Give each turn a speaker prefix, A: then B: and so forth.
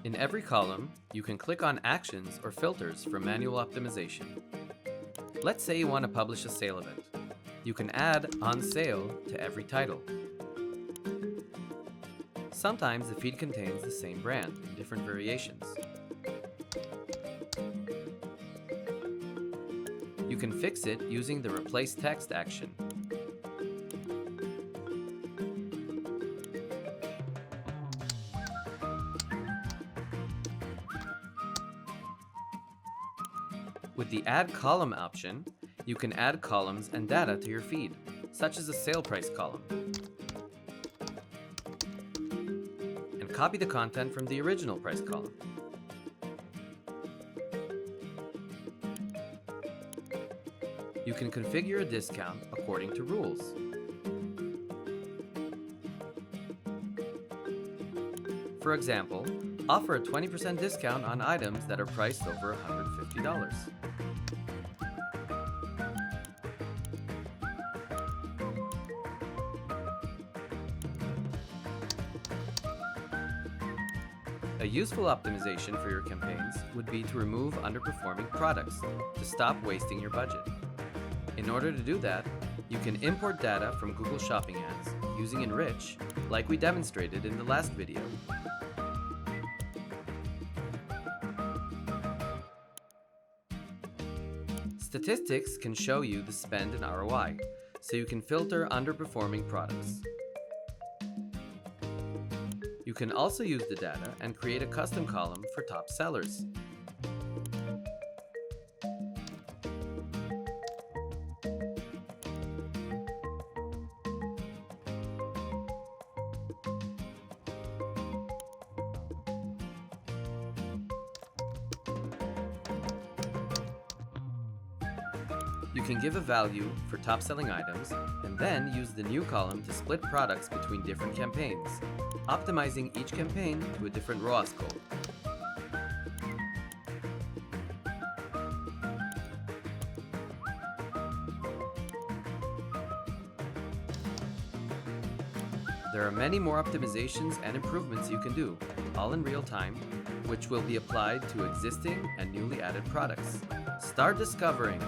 A: In every column, you can click on actions or filters for manual optimization. Let's say you want to publish a sale event. You can add On Sale to every title. Sometimes the feed contains the same brand in different variations. You can fix it using the Replace Text action. With the Add Column option, you can add columns and data to your feed, such as a sale price column, and copy the content from the original price column. You can configure a discount according to rules. For example, offer a 20% discount on items that are priced over $150. A useful optimization for your campaigns would be to remove underperforming products to stop wasting your budget. In order to do that, you can import data from Google Shopping Ads using Enrich, like we demonstrated in the last video. Statistics can show you the spend and ROI, so you can filter underperforming products. You can also use the data and create a custom column for top sellers. You can give a value for top-selling items and then use the new column to split products between different campaigns, optimizing each campaign to a different ROAS goal. There are many more optimizations and improvements you can do, all in real time, which will be applied to existing and newly added products. Start discovering!